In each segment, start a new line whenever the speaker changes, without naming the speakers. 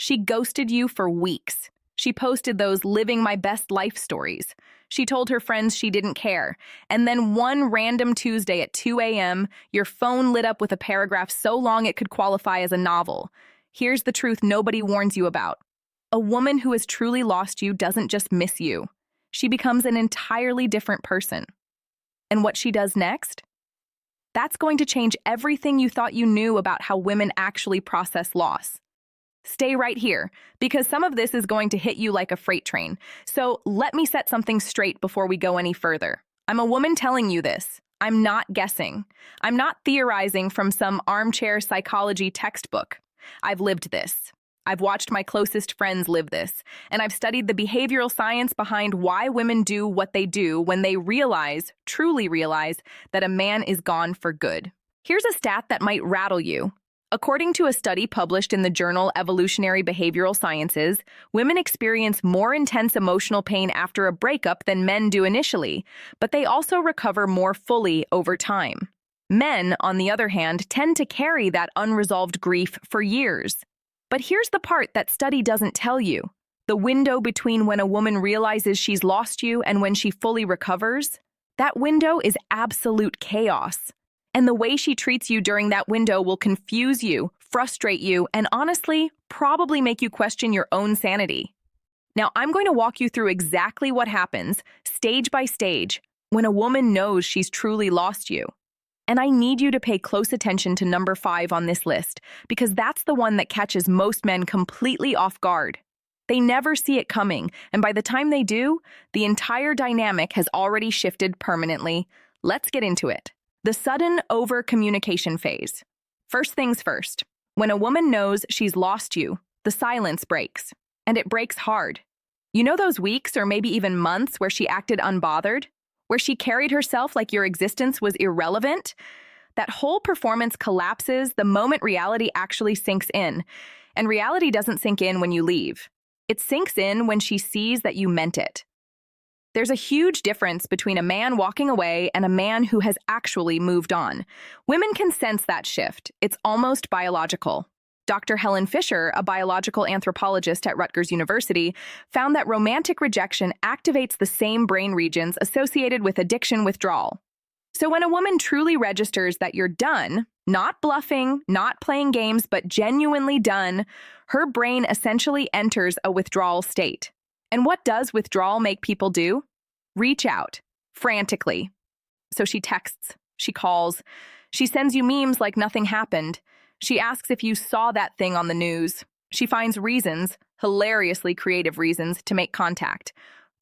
She ghosted you for weeks. She posted those living my best life stories. She told her friends she didn't care. And then one random Tuesday at 2 a.m., your phone lit up with a paragraph so long it could qualify as a novel. Here's the truth nobody warns you about. A woman who has truly lost you doesn't just miss you. She becomes an entirely different person. And what she does next? That's going to change everything you thought you knew about how women actually process loss. Stay right here, because some of this is going to hit you like a freight train. So let me set something straight before we go any further. I'm a woman telling you this. I'm not guessing. I'm not theorizing from some armchair psychology textbook. I've lived this. I've watched my closest friends live this, and I've studied the behavioral science behind why women do what they do when they realize, truly realize, that a man is gone for good. Here's a stat that might rattle you. According to a study published in the journal Evolutionary Behavioral Sciences, women experience more intense emotional pain after a breakup than men do initially, but they also recover more fully over time. Men, on the other hand, tend to carry that unresolved grief for years. But here's the part that study doesn't tell you. The window between when a woman realizes she's lost you and when she fully recovers, that window is absolute chaos. And the way she treats you during that window will confuse you, frustrate you, and honestly, probably make you question your own sanity. Now, I'm going to walk you through exactly what happens, stage by stage, when a woman knows she's truly lost you. And I need you to pay close attention to number 5 on this list, because that's the one that catches most men completely off guard. They never see it coming, and by the time they do, the entire dynamic has already shifted permanently. Let's get into it. The sudden over-communication phase. First things first. When a woman knows she's lost you, the silence breaks. And it breaks hard. You know those weeks or maybe even months where she acted unbothered? Where she carried herself like your existence was irrelevant? That whole performance collapses the moment reality actually sinks in. And reality doesn't sink in when you leave. It sinks in when she sees that you meant it. There's a huge difference between a man walking away and a man who has actually moved on. Women can sense that shift. It's almost biological. Dr. Helen Fisher, a biological anthropologist at Rutgers University, found that romantic rejection activates the same brain regions associated with addiction withdrawal. So when a woman truly registers that you're done, not bluffing, not playing games, but genuinely done, her brain essentially enters a withdrawal state. And what does withdrawal make people do? Reach out, frantically. So she texts, she calls, she sends you memes like nothing happened. She asks if you saw that thing on the news. She finds reasons, hilariously creative reasons, to make contact.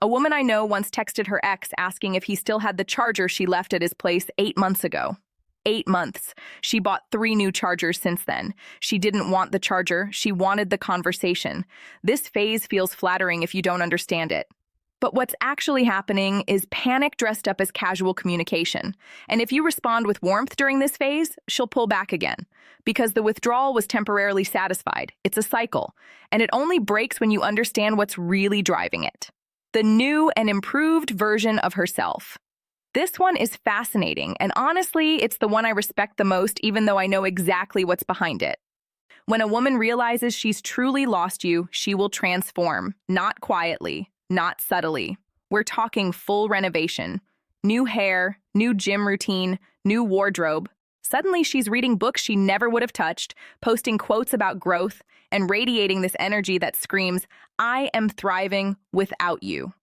A woman I know once texted her ex asking if he still had the charger she left at his place 8 months ago. 8 months. She bought 3 new chargers since then. She didn't want the charger. She wanted the conversation. This phase feels flattering if you don't understand it. But what's actually happening is panic dressed up as casual communication. And if you respond with warmth during this phase, she'll pull back again. Because the withdrawal was temporarily satisfied. It's a cycle. And it only breaks when you understand what's really driving it. The new and improved version of herself. This one is fascinating, and honestly, it's the one I respect the most, even though I know exactly what's behind it. When a woman realizes she's truly lost you, she will transform, not quietly, not subtly. We're talking full renovation. New hair, new gym routine, new wardrobe. Suddenly, she's reading books she never would have touched, posting quotes about growth, and radiating this energy that screams, "I am thriving without you."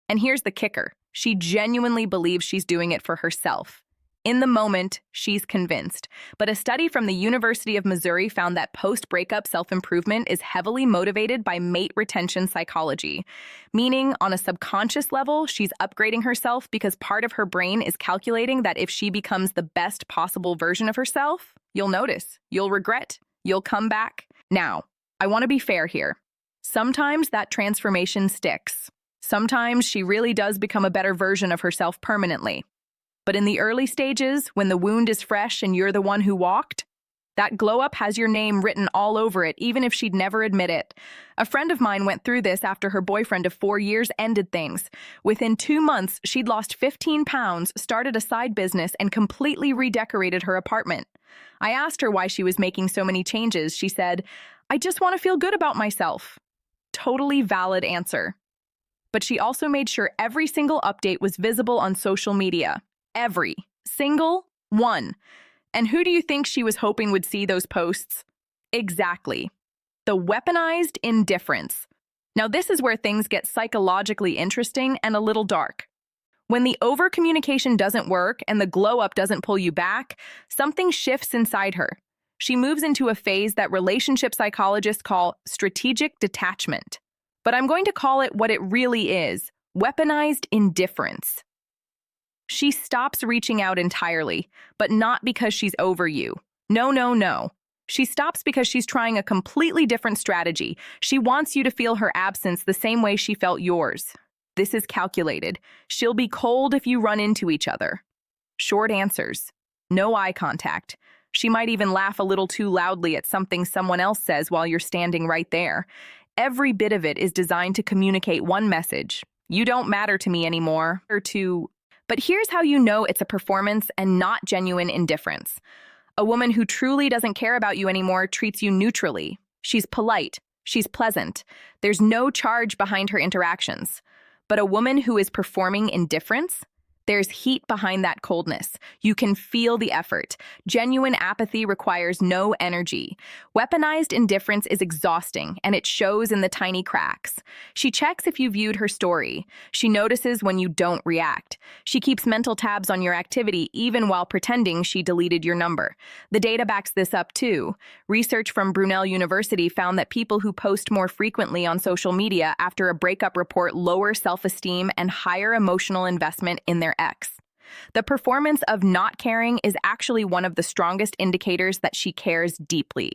And here's the kicker. She genuinely believes she's doing it for herself. In the moment, she's convinced. But a study from the University of Missouri found that post-breakup self-improvement is heavily motivated by mate retention psychology, meaning on a subconscious level, she's upgrading herself because part of her brain is calculating that if she becomes the best possible version of herself, you'll notice, you'll regret, you'll come back. Now, I want to be fair here. Sometimes that transformation sticks. Sometimes she really does become a better version of herself permanently. But in the early stages, when the wound is fresh and you're the one who walked, that glow-up has your name written all over it, even if she'd never admit it. A friend of mine went through this after her boyfriend of 4 years ended things. Within 2 months, she'd lost 15 pounds, started a side business, and completely redecorated her apartment. I asked her why she was making so many changes. She said, I just want to feel good about myself. Totally valid answer. But she also made sure every single update was visible on social media. Every single one. And who do you think she was hoping would see those posts? Exactly. The weaponized indifference. Now, this is where things get psychologically interesting and a little dark. When the over-communication doesn't work and the glow-up doesn't pull you back, something shifts inside her. She moves into a phase that relationship psychologists call strategic detachment. But I'm going to call it what it really is: weaponized indifference. She stops reaching out entirely, but not because she's over you. No, no, no. She stops because she's trying a completely different strategy. She wants you to feel her absence the same way she felt yours. This is calculated. She'll be cold if you run into each other. Short answers. No eye contact. She might even laugh a little too loudly at something someone else says while you're standing right there. Every bit of it is designed to communicate one message: you don't matter to me anymore. But here's how you know it's a performance and not genuine indifference. A woman who truly doesn't care about you anymore treats you neutrally. She's polite. She's pleasant. There's no charge behind her interactions. But a woman who is performing indifference, there's heat behind that coldness. You can feel the effort. Genuine apathy requires no energy. Weaponized indifference is exhausting, and it shows in the tiny cracks. She checks if you viewed her story. She notices when you don't react. She keeps mental tabs on your activity even while pretending she deleted your number. The data backs this up too. Research from Brunel University found that people who post more frequently on social media after a breakup report lower self-esteem and higher emotional investment in their ex. The performance of not caring is actually one of the strongest indicators that she cares deeply.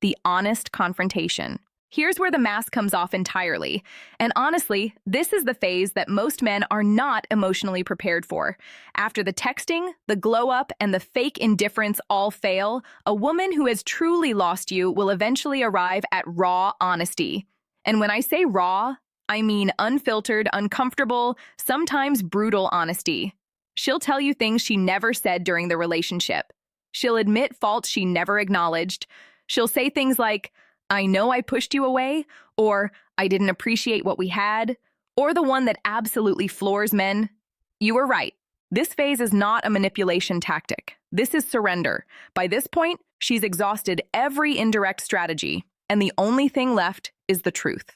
The honest confrontation. Here's where the mask comes off entirely. And honestly, this is the phase that most men are not emotionally prepared for. After the texting, the glow-up, and the fake indifference all fail, a woman who has truly lost you will eventually arrive at raw honesty. And when I say raw, I mean unfiltered, uncomfortable, sometimes brutal honesty. She'll tell you things she never said during the relationship. She'll admit faults she never acknowledged. She'll say things like, "I know I pushed you away," or "I didn't appreciate what we had," or the one that absolutely floors men: "You were right. This phase is not a manipulation tactic. This is surrender." By this point, she's exhausted every indirect strategy, and the only thing left is the truth.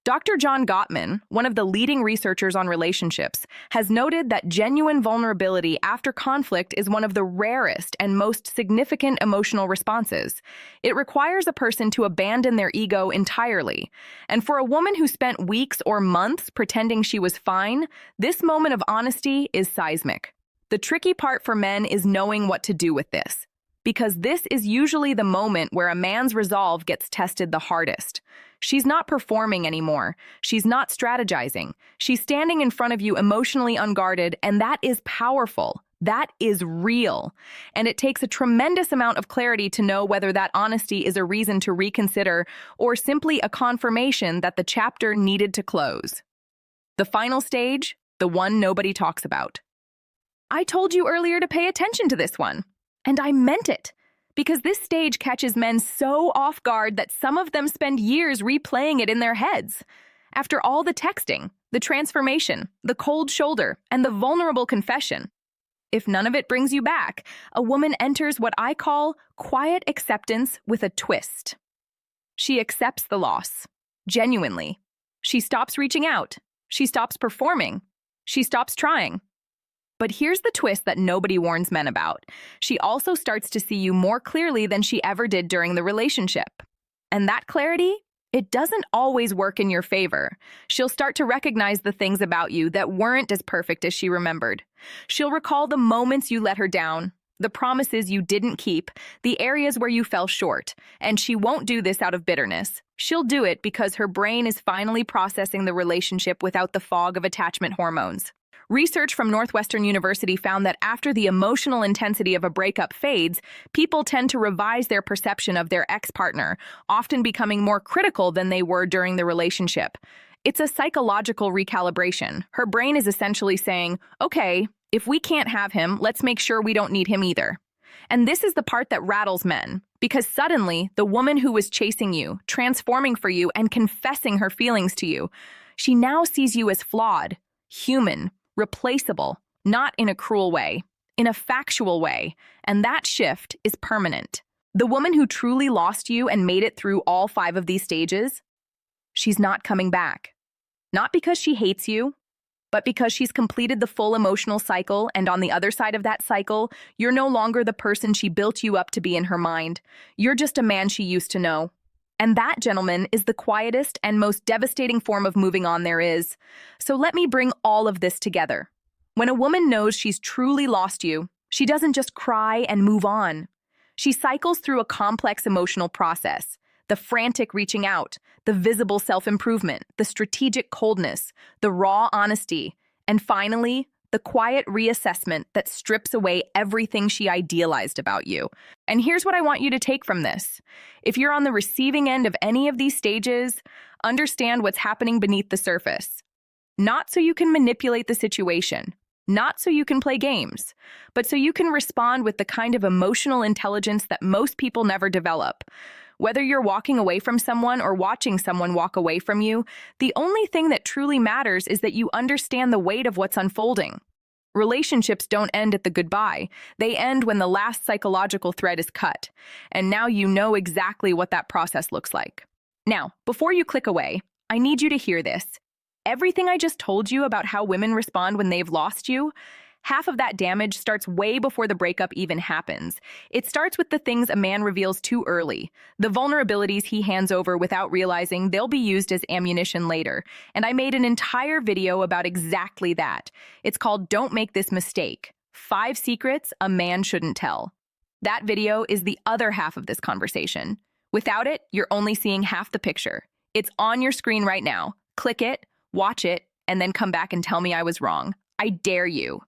Dr. John Gottman, one of the leading researchers on relationships, has noted that genuine vulnerability after conflict is one of the rarest and most significant emotional responses. It requires a person to abandon their ego entirely. And for a woman who spent weeks or months pretending she was fine, this moment of honesty is seismic. The tricky part for men is knowing what to do with this, because this is usually the moment where a man's resolve gets tested the hardest. She's not performing anymore. She's not strategizing. She's standing in front of you emotionally unguarded, and that is powerful. That is real. And it takes a tremendous amount of clarity to know whether that honesty is a reason to reconsider or simply a confirmation that the chapter needed to close. The final stage, the one nobody talks about. I told you earlier to pay attention to this one, and I meant it. Because this stage catches men so off guard that some of them spend years replaying it in their heads. After all the texting, the transformation, the cold shoulder, and the vulnerable confession, if none of it brings you back, a woman enters what I call quiet acceptance with a twist. She accepts the loss, genuinely. She stops reaching out. She stops performing. She stops trying. But here's the twist that nobody warns men about. She also starts to see you more clearly than she ever did during the relationship. And that clarity, it doesn't always work in your favor. She'll start to recognize the things about you that weren't as perfect as she remembered. She'll recall the moments you let her down, the promises you didn't keep, the areas where you fell short. And she won't do this out of bitterness. She'll do it because her brain is finally processing the relationship without the fog of attachment hormones. Research from Northwestern University found that after the emotional intensity of a breakup fades, people tend to revise their perception of their ex-partner, often becoming more critical than they were during the relationship. It's a psychological recalibration. Her brain is essentially saying, okay, if we can't have him, let's make sure we don't need him either. And this is the part that rattles men, Because suddenly, the woman who was chasing you, transforming for you, and confessing her feelings to you, she now sees you as flawed, human, replaceable, not in a cruel way, in a factual way, and that shift is permanent. The woman who truly lost you and made it through all 5 of these stages, she's not coming back. Not because she hates you, but because she's completed the full emotional cycle, and on the other side of that cycle, you're no longer the person she built you up to be in her mind. You're just a man she used to know. And that, gentlemen, is the quietest and most devastating form of moving on there is. So let me bring all of this together. When a woman knows she's truly lost you, she doesn't just cry and move on. She cycles through a complex emotional process. The frantic reaching out, the visible self-improvement, the strategic coldness, the raw honesty, and finally, the quiet reassessment that strips away everything she idealized about you. And here's what I want you to take from this. If you're on the receiving end of any of these stages, understand what's happening beneath the surface. Not so you can manipulate the situation, not so you can play games, but so you can respond with the kind of emotional intelligence that most people never develop. Whether you're walking away from someone or watching someone walk away from you, the only thing that truly matters is that you understand the weight of what's unfolding. Relationships don't end at the goodbye. They end when the last psychological thread is cut. And now you know exactly what that process looks like. Now, before you click away, I need you to hear this. Everything I just told you about how women respond when they've lost you, half of that damage starts way before the breakup even happens. It starts with the things a man reveals too early, the vulnerabilities he hands over without realizing they'll be used as ammunition later. And I made an entire video about exactly that. It's called Don't Make This Mistake: 5 Secrets a Man Shouldn't Tell. That video is the other half of this conversation. Without it, you're only seeing half the picture. It's on your screen right now. Click it, watch it, and then come back and tell me I was wrong. I dare you.